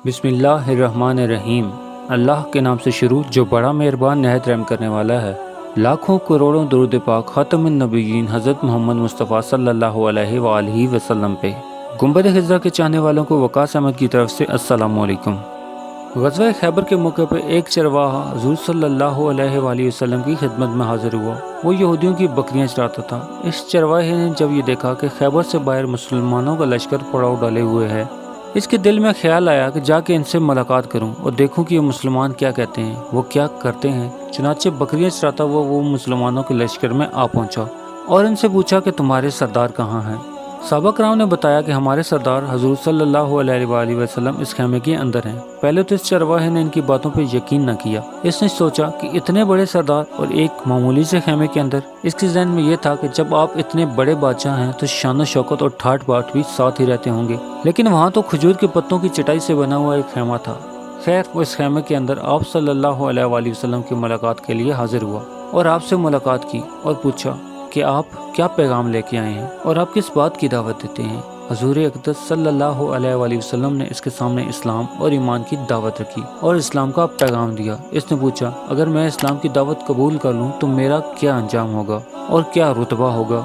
بسم اللہ الرحمن الرحیم۔ اللہ کے نام سے شروع جو بڑا مہربان نہایت رحم کرنے والا ہے۔ لاکھوں کروڑوں درود پاک خاتم النبیین حضرت محمد مصطفیٰ صلی اللہ علیہ وآلہ وسلم پہ۔ گنبد خضرا کے چاہنے والوں کو وقاص احمد کی طرف سے السلام علیکم۔ غزوہ خیبر کے موقع پہ ایک چرواہا حضور صلی اللہ علیہ وآلہ وسلم کی خدمت میں حاضر ہوا۔ وہ یہودیوں کی بکریاں چراتا تھا۔ اس چرواہے نے جب یہ دیکھا کہ خیبر سے باہر مسلمانوں کا لشکر پڑاؤ ڈالے ہوئے ہے، اس کے دل میں خیال آیا کہ جا کے ان سے ملاقات کروں اور دیکھوں کہ یہ مسلمان کیا کہتے ہیں، وہ کیا کرتے ہیں۔ چنانچہ بکریاں چراتا ہوا وہ مسلمانوں کے لشکر میں آ پہنچا اور ان سے پوچھا کہ تمہارے سردار کہاں ہیں۔ صحابہ کرام نے بتایا کہ ہمارے سردار حضور صلی اللہ علیہ وآلہ وسلم اس خیمے کے اندر ہیں۔ پہلے تو اس چرواہے نے ان کی باتوں پہ یقین نہ کیا۔ اس نے سوچا کہ اتنے بڑے سردار اور ایک معمولی سے خیمے کے اندر۔ اس کے ذہن میں یہ تھا کہ جب آپ اتنے بڑے بادشاہ ہیں تو شان و شوکت اور ٹھاٹ باٹ بھی ساتھ ہی رہتے ہوں گے، لیکن وہاں تو کھجور کے پتوں کی چٹائی سے بنا ہوا ایک خیمہ تھا۔ خیر، وہ اس خیمے کے اندر آپ صلی اللہ علیہ وآلہ وسلم کی ملاقات کے لیے حاضر ہوا اور آپ سے ملاقات کی اور پوچھا کہ آپ کیا پیغام لے کے آئے ہیں اور آپ کس بات کی دعوت دیتے ہیں۔ حضور اقدس صلی اللہ علیہ وآلہ وسلم نے اس کے سامنے اسلام اور ایمان کی دعوت رکھی اور اسلام کا پیغام دیا۔ اس نے پوچھا اگر میں اسلام کی دعوت قبول کر لوں تو میرا کیا انجام ہوگا اور کیا رتبہ ہوگا۔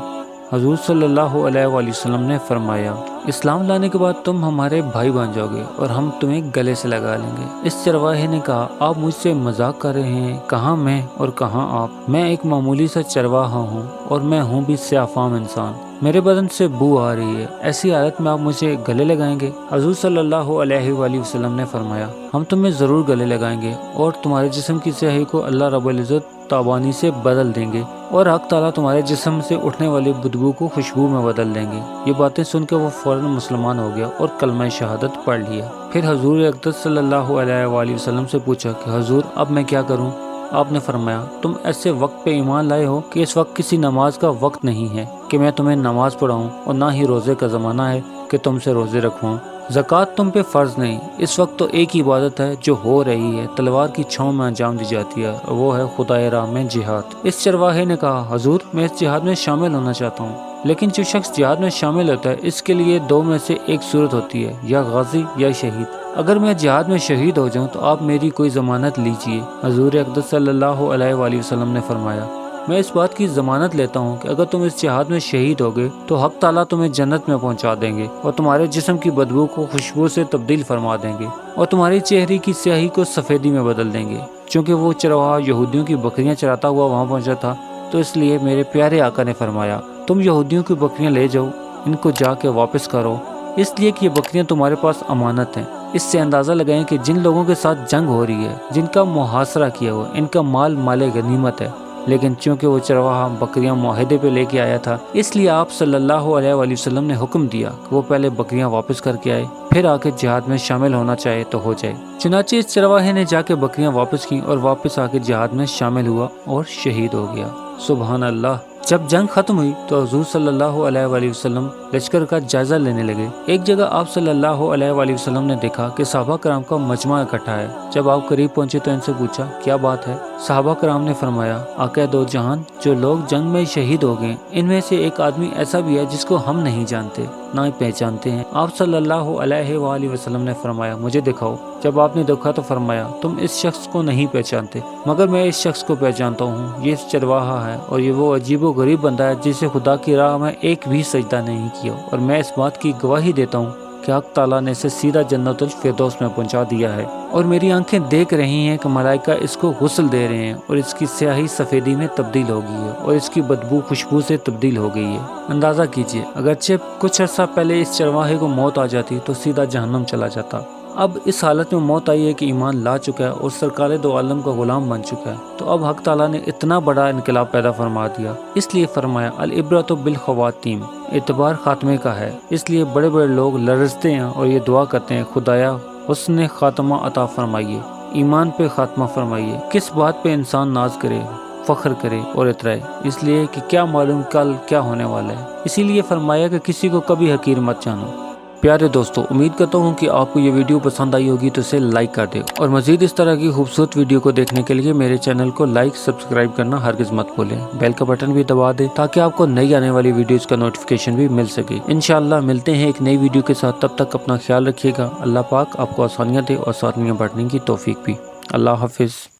حضور صلی اللہ علیہ وآلہ وسلم نے فرمایا اسلام لانے کے بعد تم ہمارے بھائی بن جاؤ گے اور ہم تمہیں گلے سے لگا لیں گے۔ اس چرواہے نے کہا آپ مجھ سے مذاق کر رہے ہیں، کہاں میں اور کہاں آپ؟ میں ایک معمولی سا چرواہا ہوں اور میں ہوں بھی سیاہ فام انسان۔ میرے بدن سے بو آ رہی ہے، ایسی حالت میں آپ مجھے گلے لگائیں گے؟ حضور صلی اللہ علیہ وآلہ وسلم نے فرمایا ہم تمہیں ضرور گلے لگائیں گے اور تمہارے جسم کی سیاہی کو اللہ رب العزت تابانی سے بدل دیں گے اور حق تعالیٰ تمہارے جسم سے اٹھنے والی بدبو کو خوشبو میں بدل دیں گے۔ یہ باتیں سن کے وہ فوراً مسلمان ہو گیا اور کلمہ شہادت پڑھ لیا۔ پھر حضور اقدس صلی اللہ علیہ وآلہ وسلم سے پوچھا کہ حضور اب میں کیا کروں؟ آپ نے فرمایا تم ایسے وقت پہ ایمان لائے ہو کہ اس وقت کسی نماز کا وقت نہیں ہے کہ میں تمہیں نماز پڑھاؤں، اور نہ ہی روزے کا زمانہ ہے کہ تم سے روزے رکھواؤں۔ زکوٰۃ تم پہ فرض نہیں، اس وقت تو ایک ہی عبادت ہے جو ہو رہی ہے، تلوار کی چھاؤں میں انجام دی جاتی ہے، اور وہ ہے خدا راہ میں جہاد۔ اس چرواہے نے کہا حضور میں اس جہاد میں شامل ہونا چاہتا ہوں، لیکن جو شخص جہاد میں شامل ہوتا ہے اس کے لیے دو میں سے ایک صورت ہوتی ہے، یا غازی یا شہید۔ اگر میں جہاد میں شہید ہو جاؤں تو آپ میری کوئی ضمانت لیجئے۔ حضور اقدس صلی اللہ علیہ وآلہ وسلم نے فرمایا میں اس بات کی ضمانت لیتا ہوں کہ اگر تم اس جہاد میں شہید ہوگے تو حق تعالیٰ تمہیں جنت میں پہنچا دیں گے اور تمہارے جسم کی بدبو کو خوشبو سے تبدیل فرما دیں گے اور تمہاری چہرے کی سیاہی کو سفیدی میں بدل دیں گے۔ چونکہ وہ چرواہا یہودیوں کی بکریاں چراتا ہوا وہاں پہنچا تھا، تو اس لیے میرے پیارے آقا نے فرمایا تم یہودیوں کی بکریاں لے جاؤ، ان کو جا کے واپس کرو، اس لیے کہ یہ بکریاں تمہارے پاس امانت ہیں۔ اس سے اندازہ لگائیں کہ جن لوگوں کے ساتھ جنگ ہو رہی ہے، جن کا محاصرہ کیا ہوا، ان کا مال غنیمت ہے، لیکن چونکہ وہ چرواہا بکریاں معاہدے پہ لے کے آیا تھا، اس لیے آپ صلی اللہ علیہ وآلہ وسلم نے حکم دیا کہ وہ پہلے بکریاں واپس کر کے آئے، پھر آ کے جہاد میں شامل ہونا چاہے تو ہو جائے۔ چنانچہ اس چرواہے نے جا کے بکریاں واپس کی اور واپس آ کے جہاد میں شامل ہوا اور شہید ہو گیا۔ سبحان اللہ۔ جب جنگ ختم ہوئی تو حضور صلی اللہ علیہ وآلہ وسلم لشکر کا جائزہ لینے لگے۔ ایک جگہ آپ صلی اللہ علیہ وآلہ وسلم نے دیکھا کہ صحابہ کرام کا مجمع اکٹھا ہے۔ جب آپ قریب پہنچے تو ان سے پوچھا کیا بات ہے؟ صحابہ کرام نے فرمایا آقا دو جہان، جو لوگ جنگ میں شہید ہو گئے ان میں سے ایک آدمی ایسا بھی ہے جس کو ہم نہیں جانتے، نہ ہی پہچانتے ہیں۔ آپ صلی اللہ علیہ وآلہ وسلم نے فرمایا مجھے دکھاؤ۔ جب آپ نے دیکھا تو فرمایا تم اس شخص کو نہیں پہچانتے، مگر میں اس شخص کو پہچانتا ہوں، یہ چرواہا ہے اور یہ وہ عجیب و غریب بندہ ہے جسے خدا کی راہ میں ایک بھی سجدہ نہیں کیا، اور میں اس بات کی گواہی دیتا ہوں کہ حق تعالیٰ نے اسے سیدھا جنت الفردوس میں پہنچا دیا ہے، اور میری آنکھیں دیکھ رہی ہیں کہ ملائکہ اس کو غسل دے رہے ہیں اور اس کی سیاہی سفیدی میں تبدیل ہو گئی ہے اور اس کی بدبو خوشبو سے تبدیل ہو گئی ہے۔ اندازہ کیجئے اگرچہ کچھ عرصہ پہلے اس چرواہے کو موت آ جاتی تو سیدھا جہنم چلا جاتا، اب اس حالت میں موت آئی ہے کہ ایمان لا چکا ہے اور سرکار دو عالم کا غلام بن چکا ہے، تو اب حق تعالیٰ نے اتنا بڑا انقلاب پیدا فرما دیا، اس لیے فرمایا العبرۃ بالخواتیم، اعتبار خاتمے کا ہے۔ اس لیے بڑے بڑے لوگ لرزتے ہیں اور یہ دعا کرتے ہیں خدایا حسن خاتمہ عطا فرمائیے، ایمان پہ خاتمہ فرمائیے۔ کس بات پہ انسان ناز کرے، فخر کرے اور اترائے، اس لیے کہ کیا معلوم کل کیا ہونے والا ہے۔ اسی لیے فرمایا کہ کسی کو کبھی حقیر مت جانو۔ پیارے دوستو، امید کرتا ہوں کہ آپ کو یہ ویڈیو پسند آئی ہوگی تو اسے لائک کر دیں، اور مزید اس طرح کی خوبصورت ویڈیو کو دیکھنے کے لیے میرے چینل کو لائک سبسکرائب کرنا ہرگز مت بھولیں۔ بیل کا بٹن بھی دبا دیں تاکہ آپ کو نئی آنے والی ویڈیوز کا نوٹیفیکیشن بھی مل سکے۔ انشاءاللہ ملتے ہیں ایک نئی ویڈیو کے ساتھ، تب تک اپنا خیال رکھیے گا۔ اللہ پاک آپ کو آسانیاں دے اور آسانیاں بڑھنے کی توفیق بھی۔ اللہ حافظ۔